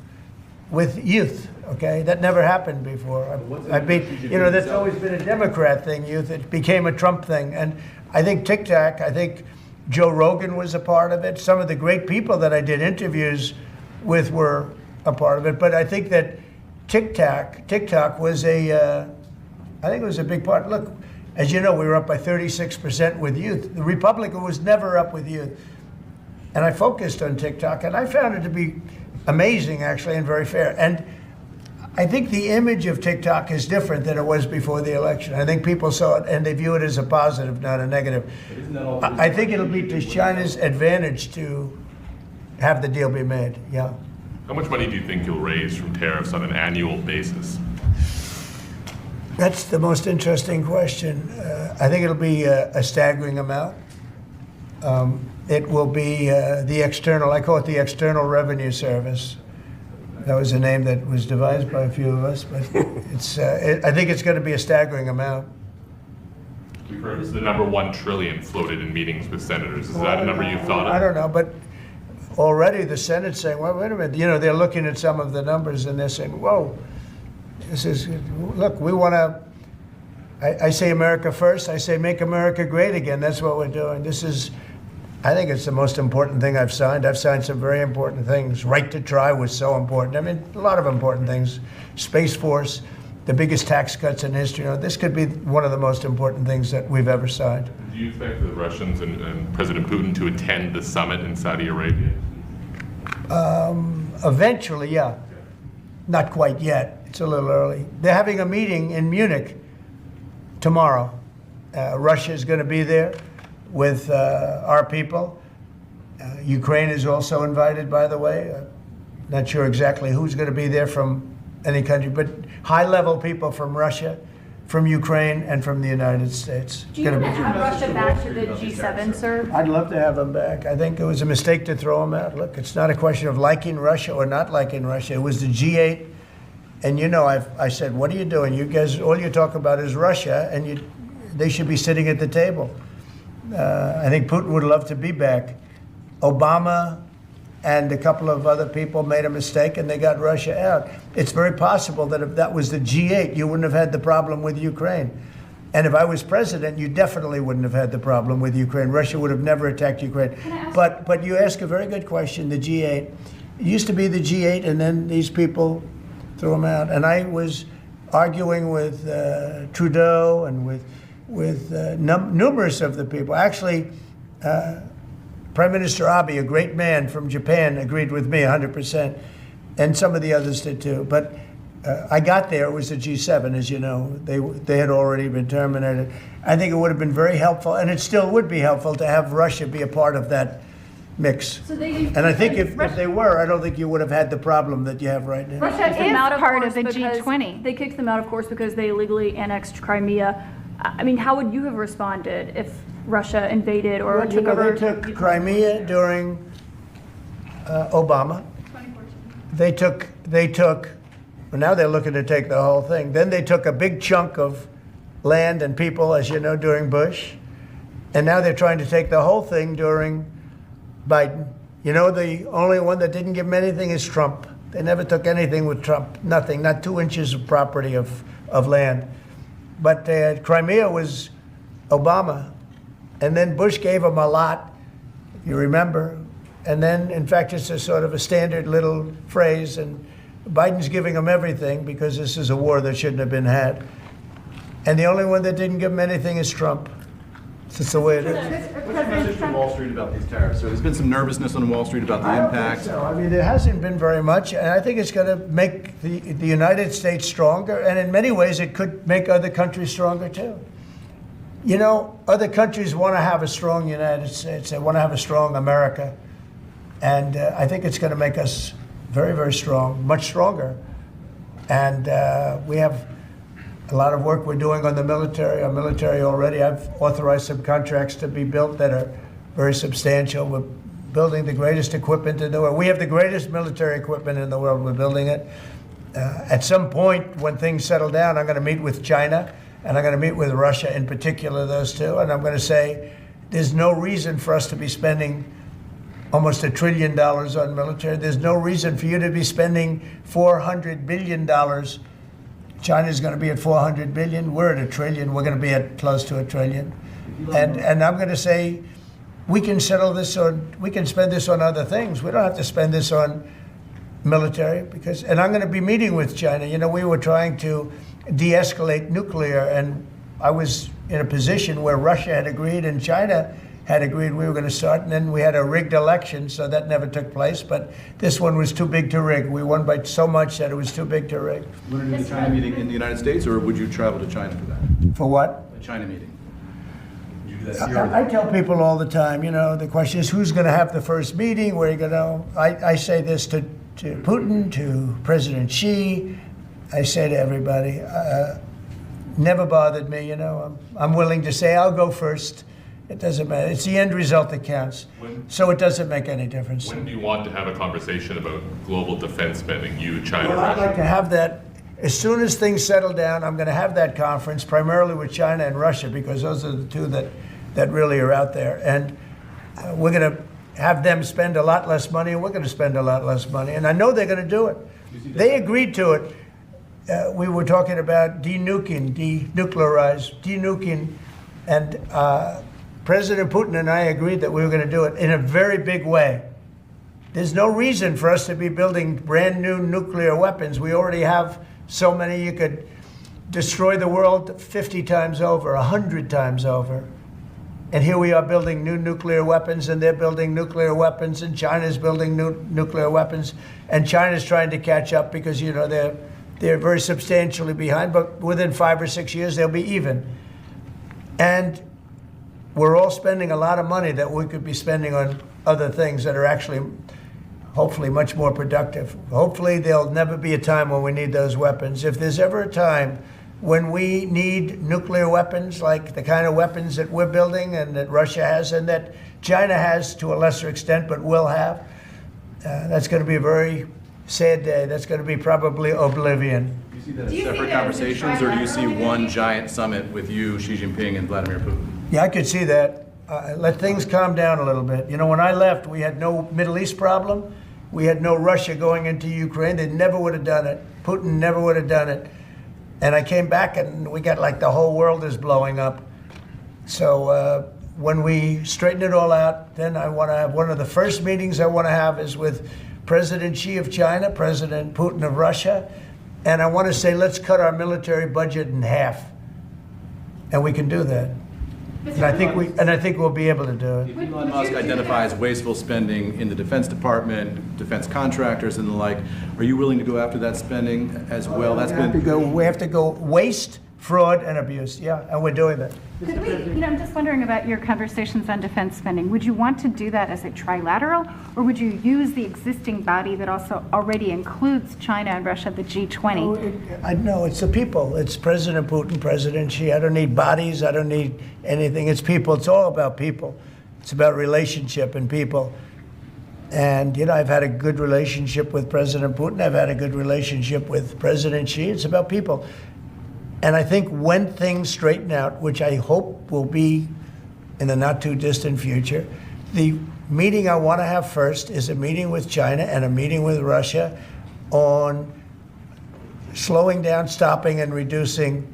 with youth. Okay, that never happened before. That's always been a Democrat thing, youth. It became a Trump thing. And I think Tic Tac, I think Joe Rogan was a part of it. Some of the great people that I did interviews with were a part of it. But I think that TikTok was I think it was a big part. Look, as you know, we were up by 36% with youth. The Republican was never up with youth. And I focused on TikTok, and I found it to be amazing, actually, and very fair. And I think the image of TikTok is different than it was before the election. I think people saw it and they view it as a positive, not a negative. I think it'll be to China's advantage to have the deal be made. Yeah. How much money do you think you'll raise from tariffs on an annual basis? That's the most interesting question. I think it'll be a staggering amount. It will be the external, I call it the External Revenue Service. That was a name that was devised by a few of us, but I think it's going to be a staggering amount. We've heard the number $1 trillion floated in meetings with senators. Is that a number you've thought of? I don't know, but already the Senate's saying, well, wait a minute, they're looking at some of the numbers and they're saying, whoa, look, we want to, I say America first, I say make America great again. That's what we're doing. I think it's the most important thing I've signed. I've signed some very important things. Right to try was so important. I mean, a lot of important things. Space Force, the biggest tax cuts in history. This could be one of the most important things that we've ever signed. Do you expect the Russians and President Putin to attend the summit in Saudi Arabia? Eventually, yeah. Not quite yet. It's a little early. They're having a meeting in Munich tomorrow. Russia is going to be there with our people. Ukraine is also invited, by the way. Not sure exactly who's going to be there from any country, but high-level people from Russia, from Ukraine, and from the United States. Do you want to have Russia back to the G7, sir? I'd love to have them back. I think it was a mistake to throw them out. Look, it's not a question of liking Russia or not liking Russia. It was the G8, and I said, what are you doing? You guys, all you talk about is Russia, and they should be sitting at the table. I think Putin would love to be back. Obama and a couple of other people made a mistake and they got Russia out. It's very possible that if that was the G8, you wouldn't have had the problem with Ukraine. And if I was president, you definitely wouldn't have had the problem with Ukraine. Russia would have never attacked Ukraine. But you ask a very good question, the G8. It used to be the G8 and then these people threw them out. And I was arguing with Trudeau and with numerous of the people. Actually, Prime Minister Abe, a great man from Japan, agreed with me 100%, and some of the others did too. But I got there, it was the G7, as you know. They had already been terminated. I think it would have been very helpful, and it still would be helpful to have Russia be a part of that mix. And I think if they were, I don't think you would have had the problem that you have right now. Russia is part of the G20. They kicked them out, of course, because they illegally annexed Crimea. I mean, how would you have responded if Russia invaded or took over? They took Crimea during Obama. They took, well, now they're looking to take the whole thing. Then they took a big chunk of land and people, as you know, during Bush. And now they're trying to take the whole thing during Biden. The only one that didn't give them anything is Trump. They never took anything with Trump, nothing, not 2 inches of property of land. But Crimea was Obama. And then Bush gave him a lot, you remember. And then, in fact, it's a sort of a standard little phrase. And Biden's giving him everything because this is a war that shouldn't have been had. And the only one that didn't give him anything is Trump. It's just the way it is. What's your message to Wall Street about these tariffs? So there's been some nervousness on Wall Street about the impact. So. I mean, there hasn't been very much, and I think it's going to make the United States stronger, and in many ways it could make other countries stronger too. Other countries want to have a strong United States. They want to have a strong America, and I think it's going to make us very, very strong, much stronger. And we have a lot of work we're doing on the military. Our military already, I've authorized some contracts to be built that are very substantial. We're building the greatest equipment in the world. We have the greatest military equipment in the world. We're building it. At some point, when things settle down, I'm going to meet with China, and I'm going to meet with Russia in particular, those two, and I'm going to say there's no reason for us to be spending almost $1 trillion on military. There's no reason for you to be spending $400 billion. China's going to be at 400 billion. We're at $1 trillion. We're going to be at close to $1 trillion. And I'm going to say, we can spend this on other things. We don't have to spend this on military and I'm going to be meeting with China. You know, we were trying to de-escalate nuclear, and I was in a position where Russia had agreed and China had agreed we were going to start, and then we had a rigged election, so that never took place. But this one was too big to rig. We won by so much that it was too big to rig. You want to do the China meeting in the United States, or would you travel to China for that? For what? A China meeting. Would you do that here or I there? tell people all the time, you know, the question is who's going to have the first meeting, where are you going to, I say this to Putin, to President Xi, I say to everybody, never bothered me, you know, I'm willing to say I'll go first. It doesn't matter. It's the end result that counts. So it doesn't make any difference. When do you want to have a conversation about global defense spending, you, China, Well, I'd Russia? like to have that, as soon as things settle down, I'm going to have that conference, primarily with China and Russia, because those are the two that really are out there. And we're going to have them spend a lot less money, and we're going to spend a lot less money. And I know they're going to do it. They agreed to it. We were talking about denuclearizing, and President Putin and I agreed that we were going to do it in a very big way. There's no reason for us to be building brand new nuclear weapons. We already have so many you could destroy the world 50 times over, 100 times over. And here we are building new nuclear weapons, and they're building nuclear weapons, and China's building new nuclear weapons, and China's trying to catch up because, you know, they're very substantially behind, but within 5 or 6 years they'll be even. And we're all spending a lot of money that we could be spending on other things that are actually, hopefully, much more productive. Hopefully, there'll never be a time when we need those weapons. If there's ever a time when we need nuclear weapons, like the kind of weapons that we're building and that Russia has and that China has to a lesser extent, but will have, that's going to be a very sad day. That's going to be probably oblivion. Do you see that as separate conversations, or do you see one giant summit with you, Xi Jinping, and Vladimir Putin? Yeah, I could see that. Let things calm down a little bit. You know, when I left, we had no Middle East problem. We had no Russia going into Ukraine. They never would have done it. Putin never would have done it. And I came back, and we got like the whole world is blowing up. So when we straighten it all out, then I want to have one of the first meetings I want to have is with President Xi of China, President Putin of Russia. And I want to say, let's cut our military budget in half. And we can do that. And I think we'll be able to do it. If Elon Musk identifies wasteful spending in the Defense Department, defense contractors and the like, are you willing to go after that spending as well? We have to go waste, fraud, and abuse. Yeah, and we're doing that. Could we, I'm just wondering about your conversations on defense spending. Would you want to do that as a trilateral, or would you use the existing body that also already includes China and Russia, the G20? No, it's the people. It's President Putin, President Xi. I don't need bodies. I don't need anything. It's people. It's all about people. It's about relationship and people. And, you know, I've had a good relationship with President Putin. I've had a good relationship with President Xi. It's about people. And I think when things straighten out, which I hope will be in the not too distant future, the meeting I want to have first is a meeting with China and a meeting with Russia on slowing down, stopping, and reducing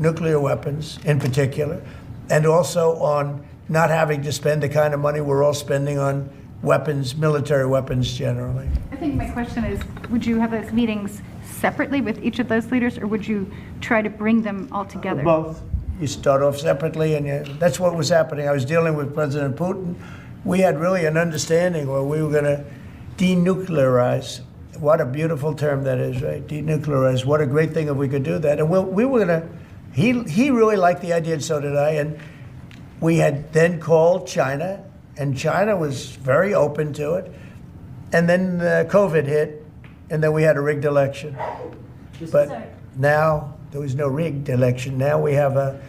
nuclear weapons in particular, and also on not having to spend the kind of money we're all spending on weapons, military weapons generally. I think my question is, would you have those meetings separately with each of those leaders, or would you try to bring them all together? Both. You start off separately, and that's what was happening. I was dealing with President Putin. We had really an understanding where we were going to denuclearize. What a beautiful term that is, right? Denuclearize. What a great thing if we could do that. And we were going to, he really liked the idea, and so did I. And we had then called China, and China was very open to it. And then COVID hit. And then we had a rigged election. But now there was no rigged election. Now we have an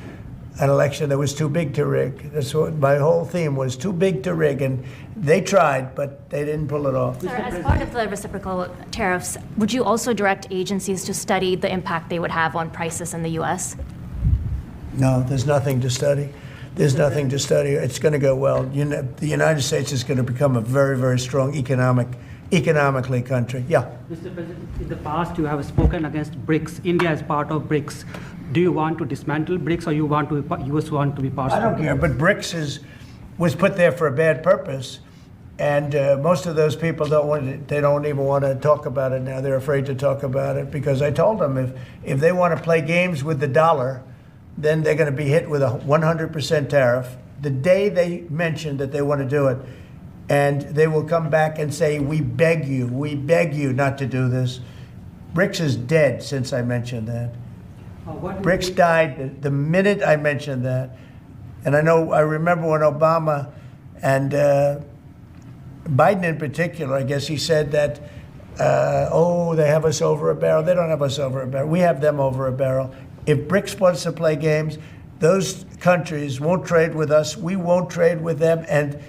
election that was too big to rig. That's what my whole theme was, too big to rig. And they tried, but they didn't pull it off. Sir, as part of the reciprocal tariffs, would you also direct agencies to study the impact they would have on prices in the U.S.? No, there's nothing to study. there's nothing to study. It's going to go well. The United States is going to become a very, very strong economically country. Yeah. Mr. President, in the past you have spoken against BRICS. India is part of BRICS. Do you want to dismantle BRICS, or you want to? U.S. want to be part of it? I don't care, but BRICS was put there for a bad purpose, and most of those people don't want it. They don't even want to talk about it now. They're afraid to talk about it because I told them if they want to play games with the dollar, then they're going to be hit with a 100% tariff the day they mention that they want to do it. And they will come back and say, we beg you not to do this. BRICS is dead since I mentioned that. BRICS died the minute I mentioned that. And I remember when Obama and Biden in particular, I guess he said that, they have us over a barrel. They don't have us over a barrel. We have them over a barrel. If BRICS wants to play games, those countries won't trade with us. We won't trade with them. And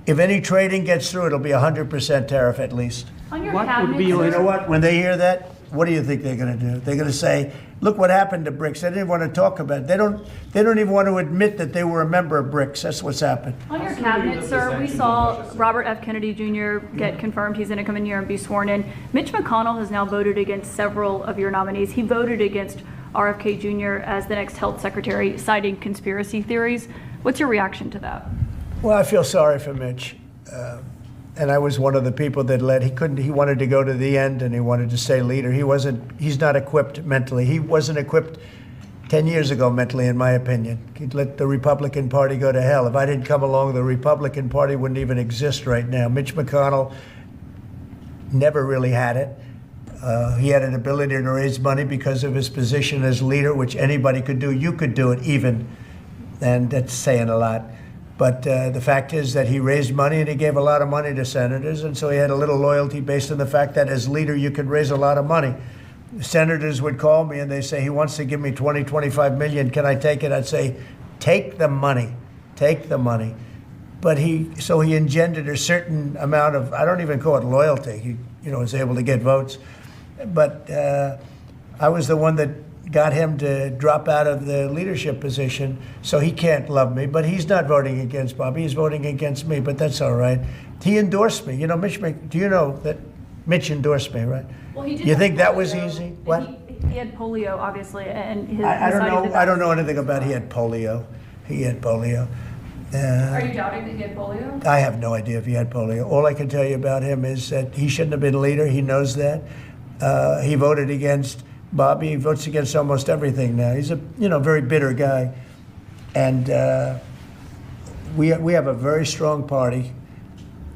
if any trading gets through, it'll be 100% tariff at least. On your What cabinet, would be your- You know what? When they hear that, what do you think they're going to do? They're going to say, look what happened to BRICS. They didn't want to talk about it. They don't even want to admit that they were a member of BRICS. That's what's happened. On your cabinet, sir, we saw Robert F. Kennedy Jr. get confirmed. He's going to come in here and be sworn in. Mitch McConnell has now voted against several of your nominees. He voted against RFK Jr. as the next health secretary, citing conspiracy theories. What's your reaction to that? Well, I feel sorry for Mitch. And I was one of the people that led. He wanted to go to the end and he wanted to stay leader. He's not equipped mentally. He wasn't equipped 10 years ago mentally, in my opinion. He'd let the Republican Party go to hell. If I didn't come along, the Republican Party wouldn't even exist right now. Mitch McConnell never really had it. He had an ability to raise money because of his position as leader, which anybody could do. You could do it even, and that's saying a lot. But the fact is that he raised money and he gave a lot of money to senators, and so he had a little loyalty based on the fact that as leader you could raise a lot of money. Senators would call me and they say, he wants to give me 20, 25 million. Can I take it? I'd say, take the money. Take the money. But he engendered a certain amount of, I don't even call it loyalty. He was able to get votes. But I was the one that got him to drop out of the leadership position, so he can't love me. But he's not voting against Bobby. He's voting against me, but that's all right. He endorsed me. Do you know that Mitch endorsed me, right? Well, he did. You think that was easy? What? He had polio, obviously, and I don't know. I don't know anything about he had polio. He had polio. Are you doubting that he had polio? I have no idea if he had polio. All I can tell you about him is that he shouldn't have been leader. He knows that. He voted against Bobby. He votes against almost everything now. He's a very bitter guy, and we have a very strong party,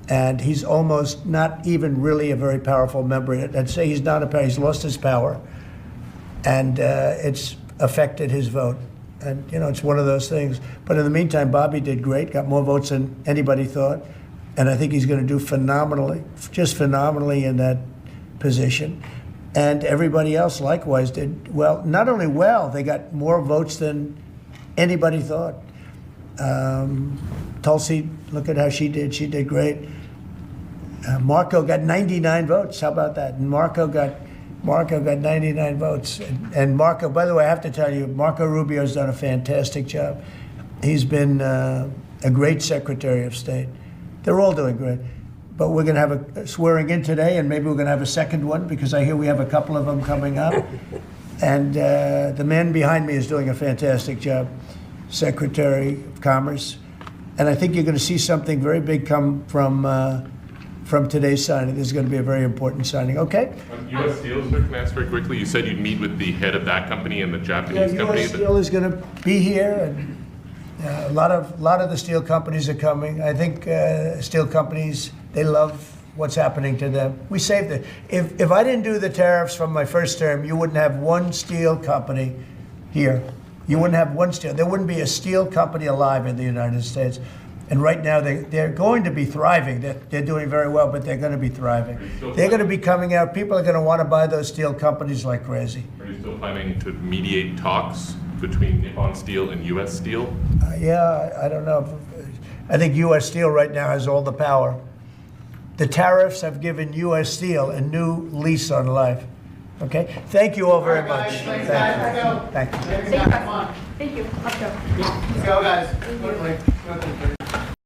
and he's almost not even really a very powerful member. I'd say he's not he's lost his power, and it's affected his vote. And it's one of those things. But in the meantime, Bobby did great, got more votes than anybody thought, and I think he's going to do phenomenally, just phenomenally in that position. And everybody else likewise did well. Not only well, they got more votes than anybody thought. Tulsi, look at how she did. She did great. Marco got 99 votes. How about that? And Marco got 99 votes. And Marco, by the way, I have to tell you, Marco Rubio's done a fantastic job. He's been a great Secretary of State. They're all doing great. But we're going to have a swearing in today, and maybe we're going to have a second one, because I hear we have a couple of them coming up. And the man behind me is doing a fantastic job, Secretary of Commerce. And I think you're going to see something very big come from today's signing. This is going to be a very important signing. Okay? On U.S. Steel, sir, can I ask very quickly? You said you'd meet with the head of that company and the Japanese company. U.S. Steel is going to be here, and a lot of the steel companies are coming. I think steel companies, they love what's happening to them. We saved it. If I didn't do the tariffs from my first term, you wouldn't have one steel company here. You wouldn't have one steel. There wouldn't be a steel company alive in the United States. And right now, they're going to be thriving. They're doing very well, but they're going to be thriving. They're going to be coming out. People are going to want to buy those steel companies like crazy. Are you still planning to mediate talks between Nippon Steel and U.S. Steel? Yeah, I don't know. I think U.S. Steel right now has all the power. The tariffs have given U.S. Steel a new lease on life. Okay? Thank you all very much. Thank you. Thank you. Thank you. Let's go. Let's go, guys.